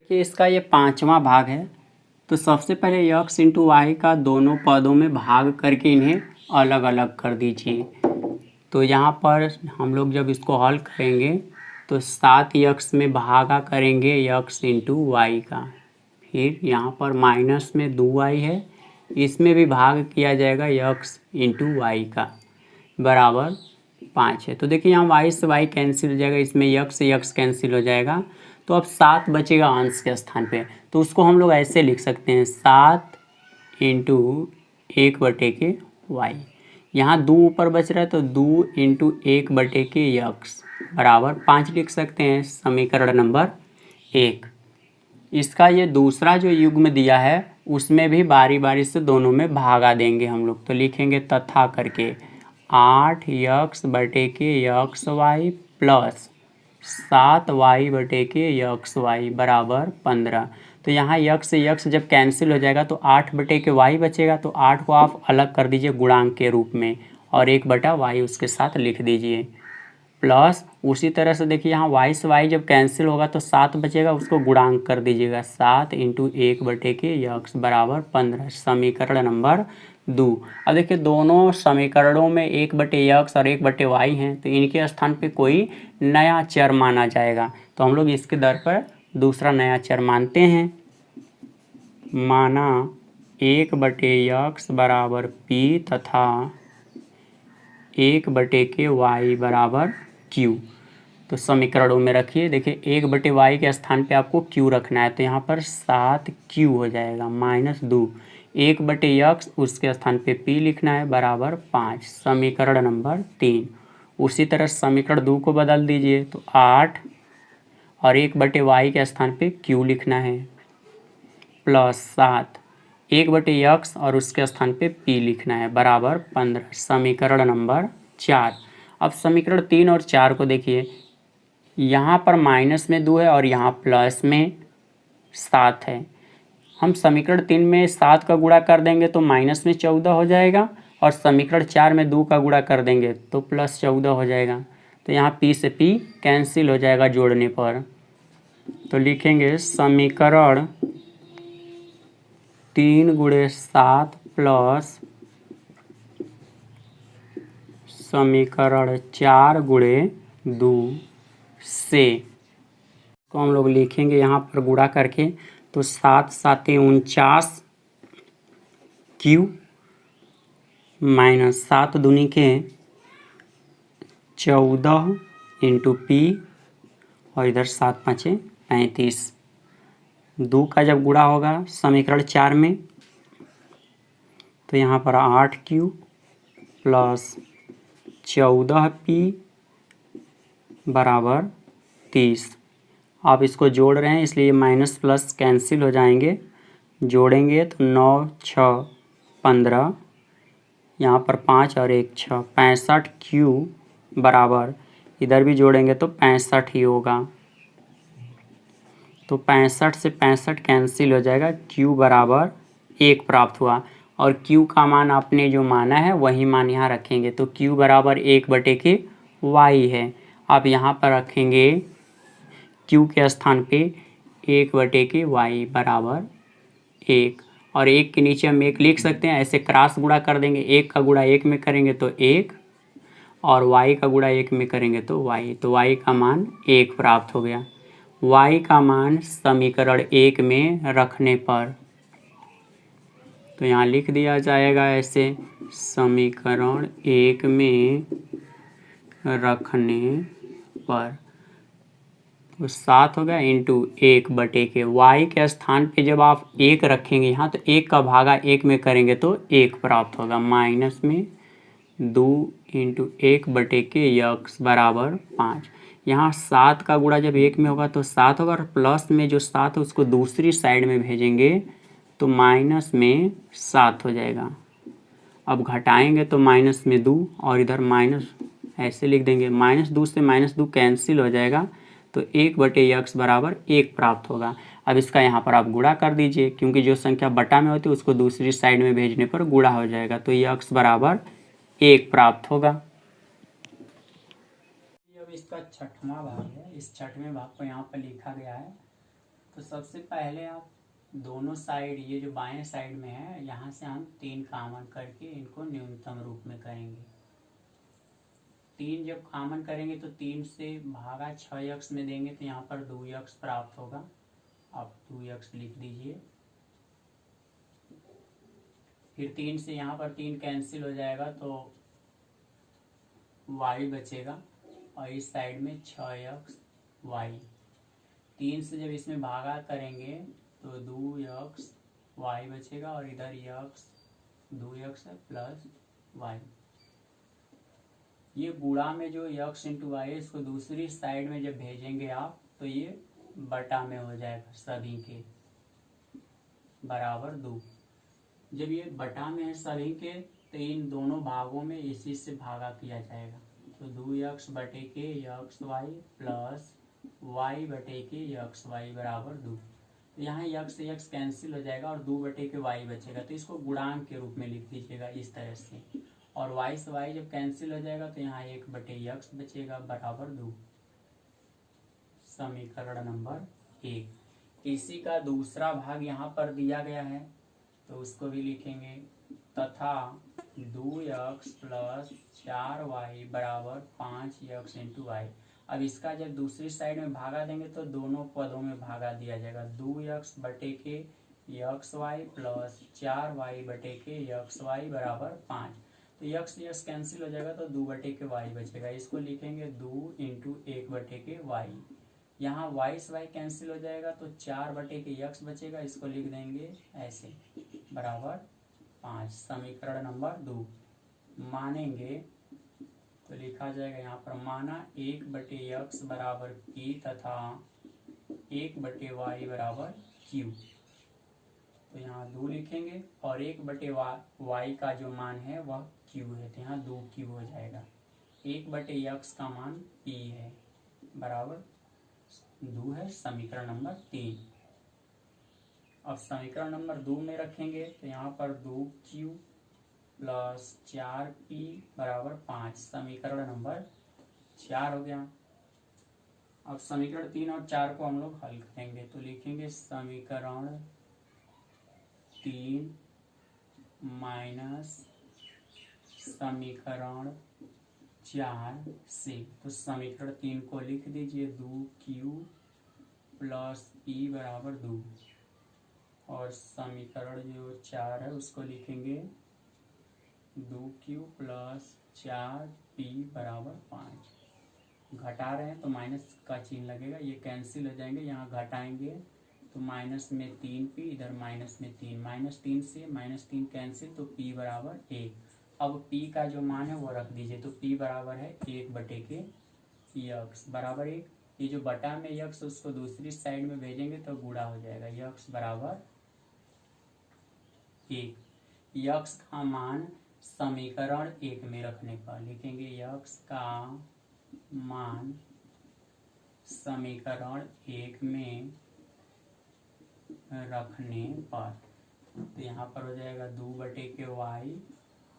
देखिए इसका ये पांचवा भाग है। तो सबसे पहले यक्स इंटू वाई का दोनों पदों में भाग करके इन्हें अलग अलग कर दीजिए। तो यहाँ पर हम लोग जब इसको हल करेंगे तो 7 में भागा करेंगे यक्स इंटू वाई का। फिर यहाँ पर माइनस में 2y है, इसमें भी भाग किया जाएगा यक्स इंटू वाई का बराबर 5 है। तो देखिए यहाँ y से y कैंसिल हो जाएगा, इसमें यक्स से यक्स कैंसिल हो जाएगा। तो अब 7 बचेगा अंश के स्थान पे। तो उसको हम लोग ऐसे लिख सकते हैं 7 इंटू 1/y। यहाँ 2 ऊपर बच रहा है तो 2 इंटू 1/x बराबर 5 लिख सकते हैं, समीकरण नंबर 1। इसका ये दूसरा जो युग्म दिया है उसमें भी बारी बारी से दोनों में भागा देंगे हम लोग। तो लिखेंगे तथा करके 8x/xy प्लस 7y/xy बराबर 15। तो यहाँ यक्स से यक्स जब कैंसिल हो जाएगा तो 8/y बचेगा। तो 8 को आप अलग कर दीजिए गुणांक के रूप में और 1/y उसके साथ लिख दीजिए। प्लस उसी तरह से देखिए यहाँ y से y जब कैंसिल होगा तो 7 बचेगा, उसको गुणांक कर दीजिएगा 7 इंटू 1/x बराबर 15, समीकरण नंबर 2। अब देखिए दोनों समीकरणों में 1/x और 1/y हैं, तो इनके स्थान पे कोई नया चर माना जाएगा। तो हम लोग इसके दर पर दूसरा नया चर मानते हैं। माना 1/x बराबर p तथा 1/y बराबर q। तो समीकरणों में रखिए। देखिए 1/y के स्थान पे आपको q रखना है, तो यहाँ पर 7q हो जाएगा माइनस 2। 1/x उसके स्थान पे p लिखना है बराबर 5, समीकरण नंबर 3। उसी तरह समीकरण 2 को बदल दीजिए तो 8 और 1/y के स्थान पे q लिखना है प्लस 7, 1/x और उसके स्थान पे p लिखना है बराबर 15, समीकरण नंबर 4। अब समीकरण 3 और 4 को देखिए, यहाँ पर माइनस में 2 है और यहाँ प्लस में 7 है। हम समीकरण 3 में 7 का गुणा कर देंगे तो माइनस में 14 हो जाएगा और समीकरण 4 में 2 का गुणा कर देंगे तो प्लस 14 हो जाएगा। तो यहाँ p से p कैंसिल हो जाएगा जोड़ने पर। तो लिखेंगे समीकरण 3 × 7 प्लस समीकरण 4 × 2 से तो हम लोग लिखेंगे यहाँ पर गुणा करके तो 7 7 49 q माइनस 7 दूनी के 14 इंटू p और इधर 7 5 35। 2 का जब गुणा होगा समीकरण 4 में तो यहाँ पर 8q प्लस 14p बराबर 30। आप इसको जोड़ रहे हैं इसलिए माइनस प्लस कैंसिल हो जाएंगे। जोड़ेंगे तो 9 6 15, यहाँ पर 5 और 1 6, 65q बराबर, इधर भी जोड़ेंगे तो 65 ही होगा। तो 65 से 65 कैंसिल हो जाएगा, q बराबर 1 प्राप्त हुआ। और q का मान आपने जो माना है वही मान यहाँ रखेंगे। तो q बराबर 1/y है। आप यहाँ पर रखेंगे q के स्थान पे 1/y बराबर 1 और 1 के नीचे हम 1 लिख सकते हैं। ऐसे क्रॉस गुणा कर देंगे, 1 का गुणा 1 में करेंगे तो 1 और y का गुणा 1 में करेंगे तो y। तो y का मान 1 प्राप्त हो गया। y का मान समीकरण 1 में रखने पर तो यहाँ लिख दिया जाएगा ऐसे, समीकरण 1 में रखने पर तो 7 हो गया इंटू 1/के। y के स्थान पे जब आप 1 रखेंगे यहाँ तो 1 का भागा 1 में करेंगे तो 1 प्राप्त होगा, माइनस में 2 इंटू 1/के x बराबर 5। यहाँ 7 का गुणा जब 1 में होगा तो 7 होगा और प्लस में जो 7 है उसको दूसरी साइड में भेजेंगे तो माइनस में 7 हो जाएगा। अब घटाएंगे तो माइनस में 2 और इधर माइनस ऐसे लिख देंगे, -2 से -2 कैंसिल हो जाएगा तो 1/x बराबर 1 प्राप्त होगा। अब इसका यहाँ पर आप गुणा कर दीजिए, क्योंकि जो संख्या बटा में होती है उसको दूसरी साइड में भेजने पर गुणा हो जाएगा। तो ये x बराबर 1 प्राप्त होगा। अब इसका छठवां भाग है। इस छठवें भाग को यहाँ पर लिखा गया है। तो सबसे पहले आप दोनों साइड, ये जो बाएं साइड में है, यहाँ से हम 3 कॉमन करके इनको न्यूनतम रूप में करेंगे। 3 जब कॉमन करेंगे तो 3 से भागा 6x में देंगे तो यहाँ पर 2x प्राप्त होगा। आप 2x लिख दीजिए। फिर 3 से यहाँ पर 3 कैंसिल हो जाएगा तो y बचेगा और इस साइड में 6xy। 3 से जब इसमें भागा करेंगे तो 2xy बचेगा और इधर x 2x प्लस y। ये गुणा में जो x इंटू वाई, इसको दूसरी साइड में जब भेजेंगे आप तो ये बटा में हो जाएगा सभी के बराबर 2। जब ये बटा में है सभी के तो इन दोनों भागों में इसी से भागा किया जाएगा। तो 2x बटे के एक्स वाई प्लस y बटे के एक्स वाई बराबर 2। तो यहाँ x से x कैंसिल हो जाएगा और 2 बटे के y बचेगा, तो इसको गुणांक के रूप में लिख दीजिएगा इस तरह से। और y से y जब कैंसिल हो जाएगा तो यहाँ 1 बटे x बचेगा बराबर 2। समीकरण नंबर 1। इसी का दूसरा भाग यहाँ पर दिया गया है तो उसको भी लिखेंगे। तथा 2x प्लस 4y बराबर 5x इंटू वाई। अब इसका जब दूसरी साइड में भागा देंगे तो दोनों पदों में भागा दिया जाएगा। 2x बटे के एक्स वाई प्लस 4y बटे के एक्स वाई बराबर 5। तो x से x कैंसिल हो जाएगा तो 2 बटे के y बचेगा। इसको लिखेंगे 2 इंटू 1 बटे के y। यहाँ y से y कैंसिल हो जाएगा तो 4 बटे के x बचेगा, इसको लिख देंगे ऐसे बराबर 5। समीकरण नंबर 2। मानेंगे तो लिखा जाएगा यहाँ पर माना 1 बटे x बराबर p तथा 1 बटे y बराबर q। तो यहाँ 2 लिखेंगे और 1 बटे y का जो मान है वह q है, तो यहाँ 2q हो जाएगा। 1 बटे x का मान p है बराबर 2 है। समीकरण नंबर 3। अब समीकरण नंबर 2 में रखेंगे तो यहाँ पर 2q प्लस 4p बराबर 5। समीकरण नंबर 4 हो गया। अब समीकरण 3 और 4 को हम लोग हल करेंगे तो लिखेंगे समीकरण 3 माइनस समीकरण 4 से। तो समीकरण 3 को लिख दीजिए 2q प्लस p बराबर 2 और समीकरण जो 4 है उसको लिखेंगे 2q प्लस 4p बराबर 5। घटा रहे हैं तो माइनस का चिन्ह लगेगा, ये कैंसिल हो जाएंगे। यहाँ घटाएंगे तो माइनस में 3p, इधर माइनस में 3, -3 से -3 कैंसिल तो p बराबर 1। अब p का जो मान है वो रख दीजिए तो p बराबर है 1 बटे के x बराबर 1। ये जो बटा में x उसको दूसरी साइड में भेजेंगे तो गुणा हो जाएगा। x बराबर 1। x का मान समीकरण 1 में रखने पर लिखेंगे x का मान समीकरण 1 में रखने पर तो यहाँ पर हो जाएगा 2 बटे के y।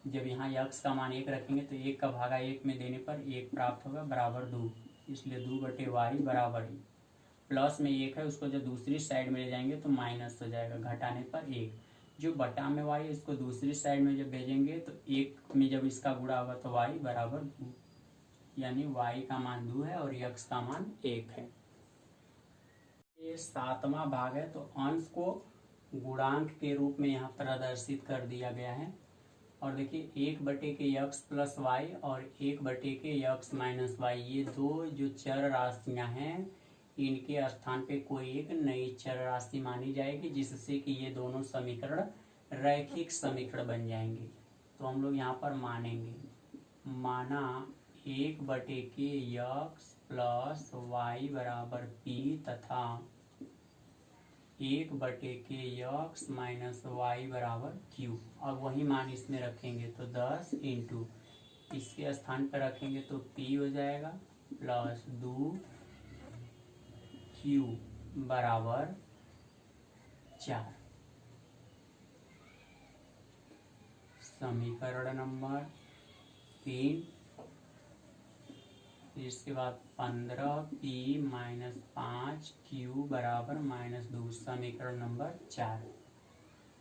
जब यहाँ x का मान 1 रखेंगे तो 1 का भागा 1 में देने पर 1 प्राप्त होगा बराबर 2, इसलिए 2 बटे y बराबर 1। प्लस में 1 है उसको जब दूसरी साइड में ले जाएंगे तो माइनस हो जाएगा, घटाने पर 1। जो बटा में y इसको दूसरी साइड में जब भेजेंगे तो 1 में जब इसका गुणा होगा तो y बराबर 2, यानी y का मान 2 है और x का मान 1 है। ये 7वां भाग है तो अंश को गुणांक के रूप में यहाँ प्रदर्शित कर दिया गया है। और देखिए 1 बटे के x प्लस वाई और 1 बटे के x माइनस वाई, ये दो जो चर राशियाँ हैं इनके स्थान पे कोई एक नई चर राशि मानी जाएगी जिससे कि ये दोनों समीकरण रैखिक समीकरण बन जाएंगे। तो हम लोग यहाँ पर मानेंगे, माना 1 बटे के x प्लस वाई बराबर p तथा 1 बटे के x माइनस वाई बराबर q। और वही मान इसमें रखेंगे तो 10 इंटू इसके स्थान पर रखेंगे तो p हो जाएगा प्लस 2q बराबर 4। समीकरण नंबर 3 फिर इसके बाद 15p माइनस 5q बराबर -2, समीकरण नंबर 4।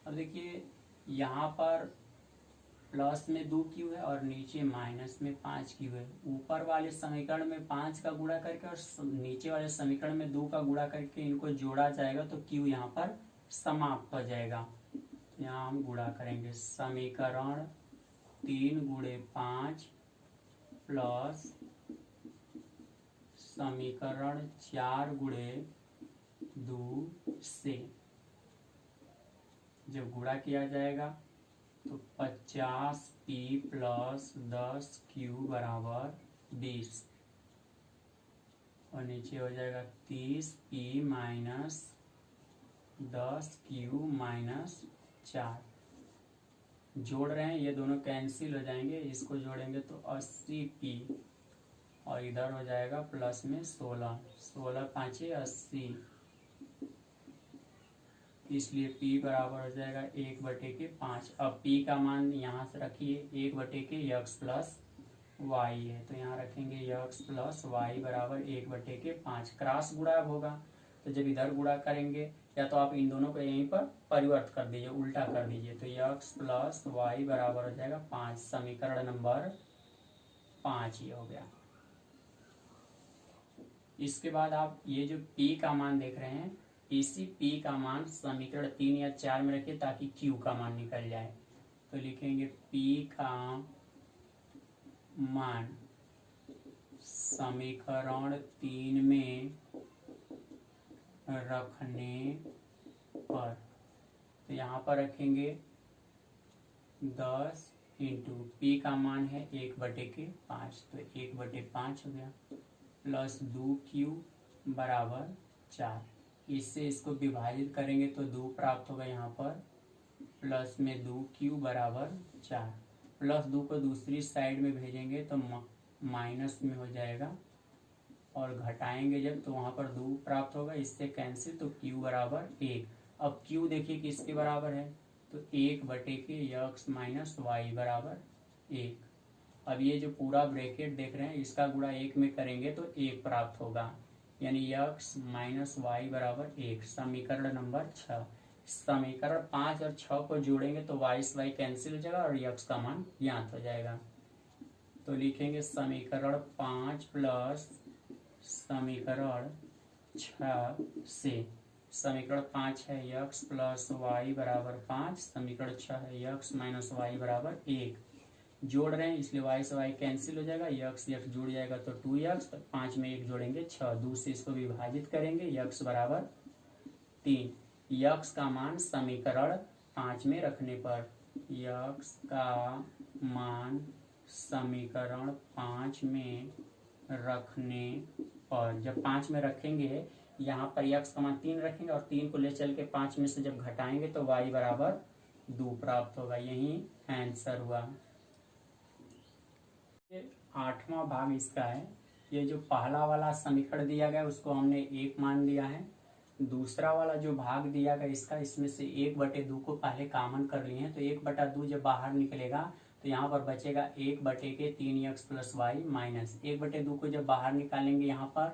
अब देखिए यहाँ पर प्लस में 2q है और नीचे माइनस में 5q है। ऊपर वाले समीकरण में 5 का गुणा करके और नीचे वाले समीकरण में 2 का गुणा करके इनको जोड़ा जाएगा तो q यहाँ पर समाप्त हो जाएगा। तो यहाँ हम गुणा करेंगे, समीकरण 3 गुणे 5 प्लस समीकरण 4 गुणे 2 से जब गुणा किया जाएगा तो 50p प्लस 10q बराबर 20 और नीचे हो जाएगा 30p माइनस 10q माइनस 4। जोड़ रहे हैं, ये दोनों कैंसिल हो जाएंगे, इसको जोड़ेंगे तो 80p और इधर हो जाएगा प्लस में 16, 16 5 80, इसलिए p बराबर हो जाएगा 1/5। अब p का मान यहाँ से रखिए 1/x प्लस वाई है, तो यहाँ रखेंगे x प्लस वाई बराबर 1/5। क्रॉस गुणा होगा तो जब इधर गुणा करेंगे या तो आप इन दोनों को यहीं पर परिवर्त कर दीजिए, उल्टा कर दीजिए, तो x प्लस वाई बराबर हो जाएगा 5, समीकरण नंबर 5 ये हो गया। इसके बाद आप ये जो p का मान देख रहे हैं, इसी p का मान समीकरण 3 या 4 में रखिए ताकि q का मान निकल जाए। तो लिखेंगे p का मान समीकरण 3 में रखने पर, तो यहाँ पर रखेंगे 10 इंटू p का मान है 1/5, तो 1/5 हो गया, प्लस 2q बराबर 4। इससे इसको विभाजित करेंगे तो 2 प्राप्त होगा यहाँ पर, प्लस में 2q बराबर 4, प्लस 2 को दूसरी साइड में भेजेंगे तो माइनस में हो जाएगा और घटाएंगे जब तो वहाँ पर 2 प्राप्त होगा, इससे कैंसिल, तो q बराबर 1। अब q देखिए किसके बराबर है, तो 1/x माइनस वाई बराबर 1। अब ये जो पूरा ब्रैकेट देख रहे हैं इसका गुणा 1 में करेंगे तो 1 प्राप्त होगा, यानी x माइनस वाई बराबर 1, समीकरण नंबर 6। समीकरण 5 और 6 को जोड़ेंगे तो y से y कैंसिल हो जाएगा और x का मान ज्ञात हो जाएगा। तो लिखेंगे समीकरण 5 प्लस समीकरण 6 से, समीकरण 5 है x प्लस वाई बराबर 5, समीकरण 6 है x माइनस वाई बराबर 1। जोड़ रहे हैं इसलिए y से y कैंसिल हो जाएगा, x जुड़ जाएगा तो 2x, 5 में 1 जोड़ेंगे 6, 2 से इसको विभाजित करेंगे, x बराबर 3। x का मान समीकरण 5 में रखने पर, x का मान समीकरण 5 में रखने पर, जब 5 में रखेंगे यहाँ पर x का मान 3 रखेंगे और 3 को ले चल के 5 में से जब घटाएंगे तो y बराबर 2 प्राप्त होगा, यही आंसर हुआ। ये 8वां भाग इसका है। ये जो पहला वाला समीकरण दिया गया उसको हमने 1 मान लिया है, दूसरा वाला जो भाग दिया गया इसका, इसमें से 1/2 को पहले कॉमन कर लिए हैं, तो 1/2 जब बाहर निकलेगा तो यहाँ पर बचेगा 1/3x प्लस वाई माइनस 1/2 को जब बाहर निकालेंगे यहाँ पर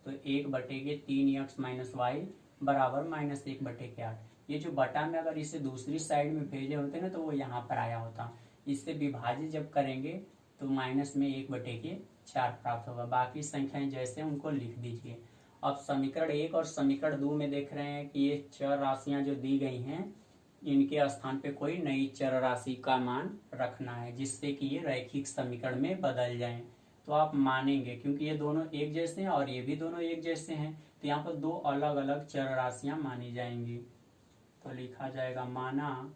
तो 1/3x माइनस वाई बराबर -1/8। ये जो बटा में अगर इसे दूसरी साइड में भेजे होते ना तो वो यहाँ पर आया होता, इससे विभाजित जब करेंगे तो माइनस में 1/4 प्राप्त होगा। बाकी संख्याएं जैसे उनको लिख दीजिए। अब समीकरण 1 और समीकरण 2 में देख रहे हैं कि ये चर राशियां जो दी गई हैं इनके स्थान पे कोई नई चर राशि का मान रखना है जिससे कि ये रैखिक समीकरण में बदल जाएं। तो आप मानेंगे क्योंकि ये दोनों एक जैसे हैं और ये भी दोनों एक जैसे हैं, तो यहाँ पर 2 अलग अलग चर राशियां मानी जाएंगी। तो लिखा जाएगा, माना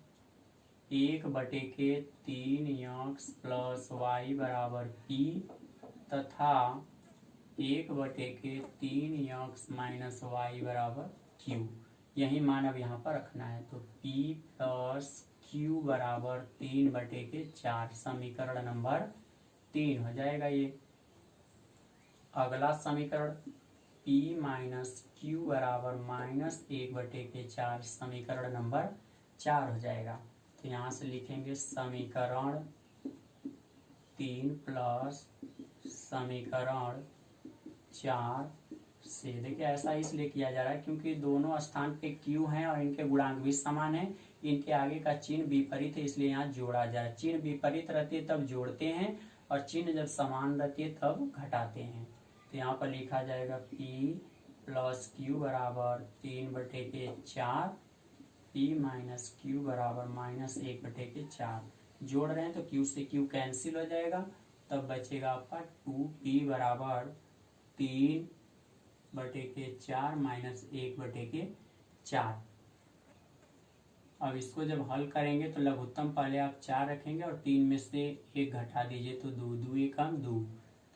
1/3x प्लस वाई बराबर p तथा 1/3x माइनस वाई बराबर q, यही मान अब यहाँ पर रखना है। तो p प्लस q बराबर 3/4, समीकरण नंबर 3 हो जाएगा ये। अगला समीकरण p माइनस q बराबर -1/4, समीकरण नंबर 4 हो जाएगा। तो यहाँ से लिखेंगे समीकरण 3 प्लस समीकरण 4 से। देखिए ऐसा इसलिए किया जा रहा है क्योंकि दोनों स्थान पे q हैं और इनके गुणांक भी समान है। इनके आगे का चिन्ह विपरीत है इसलिए यहाँ जोड़ा जा रहा है। चिन्ह विपरीत रहती है तब जोड़ते हैं और चिन्ह जब समान रहती है तब घटाते हैं। तो यहाँ पर लिखा जाएगा p प्लस क्यू बराबर 3/4 p माइनस क्यू बराबर -1/4। जोड़ रहे हैं तो q से q कैंसिल हो जाएगा, तब बचेगा आपका 2p बराबर 3/4 माइनस 1/4। अब इसको जब हल करेंगे तो लघुत्तम पहले आप 4 रखेंगे और 3 में से 1 घटा दीजिए तो 2 2 1 2,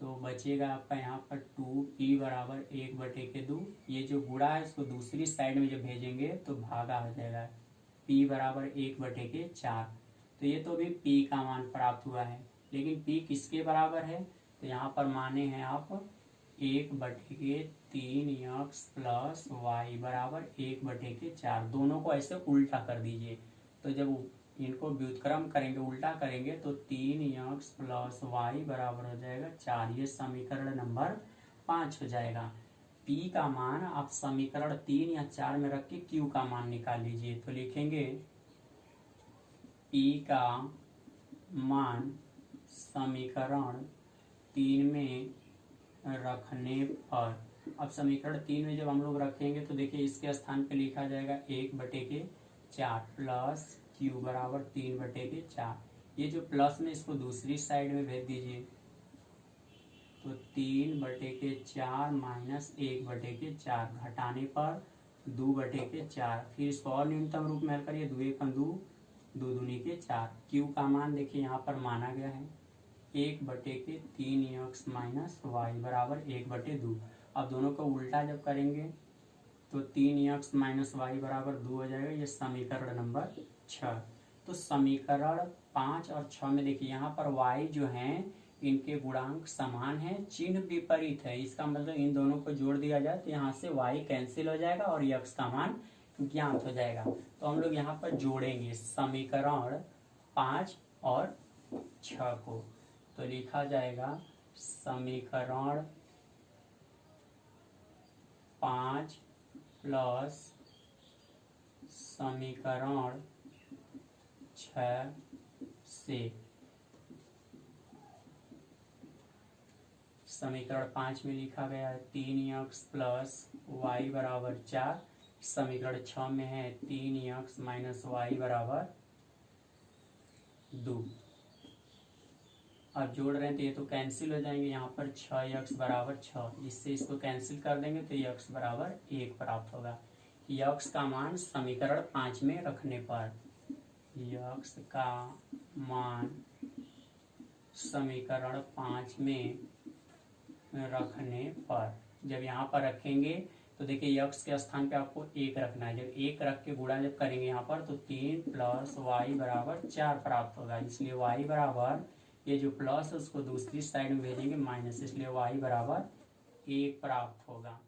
तो बचेगा आपका यहाँ पर 2p बराबर 1/2। ये जो गुणा है इसको दूसरी साइड में जब भेजेंगे तो भागा हो जाएगा, p बराबर 1/4। तो ये तो भी p का मान प्राप्त हुआ है, लेकिन p किसके बराबर है? तो यहाँ पर माने हैं आप 1/3x प्लस वाई बराबर 1/4। दोनों को ऐसे उल्टा कर दीजिए, तो जब इनको व्युत्क्रम करेंगे उल्टा करेंगे तो 3x प्लस वाई बराबर हो जाएगा 4। ये समीकरण नंबर 5 हो जाएगा। p का मान आप समीकरण 3 या 4 में रख के q का मान निकाल लीजिए। तो लिखेंगे p का मान समीकरण 3 में रखने पर, अब समीकरण 3 में जब हम लोग रखेंगे तो देखिए इसके स्थान पे लिखा जाएगा 1/4 प्लस q बराबर 3/4। ये जो प्लस में इसको दूसरी साइड में भेज दीजिए तो 3/4 माइनस 1/4, घटाने पर 2/4। फिर इसको और न्यूनतम रूप में हल करिए, 2 1 2, 2 दूनी के 4। q का मान देखिए यहाँ पर माना गया है 1/3x माइनस वाई बराबर 1/2। अब दोनों को उल्टा जब करेंगे तो 3x माइनस वाई बराबर 2 हो जाएगा। ये समीकरण नंबर 6। तो समीकरण 5 और 6 में देखिए यहाँ पर y जो हैं इनके गुणांक समान है, चिन्ह विपरीत है। इसका मतलब इन दोनों को जोड़ दिया जाए तो यहाँ से y कैंसिल हो जाएगा और x का मान ज्ञात हो जाएगा। तो हम लोग यहाँ पर जोड़ेंगे समीकरण 5 और 6 को, तो लिखा जाएगा समीकरण 5 प्लस समीकरण 6 से। समीकरण 5 में लिखा गया है 3x प्लस वाई बराबर 4। समीकरण 6 में है 3x माइनस वाई बराबर 2। अब जोड़ रहे हैं तो ये तो कैंसिल हो जाएंगे। यहाँ पर 6x बराबर 6, इससे इसको कैंसिल कर देंगे तो x बराबर 1 प्राप्त होगा। x का मान समीकरण 5 में रखने पर, x का मान समीकरण 5 में रखने पर, जब यहाँ पर रखेंगे तो देखिए x के स्थान पे आपको 1 रखना है। जब 1 रख के गुणा जब करेंगे यहाँ पर तो 3 प्लस वाई बराबर 4 प्राप्त होगा। इसलिए y बराबर, ये जो प्लस है उसको दूसरी साइड में भेजेंगे माइनस, इसलिए y बराबर 1 प्राप्त होगा।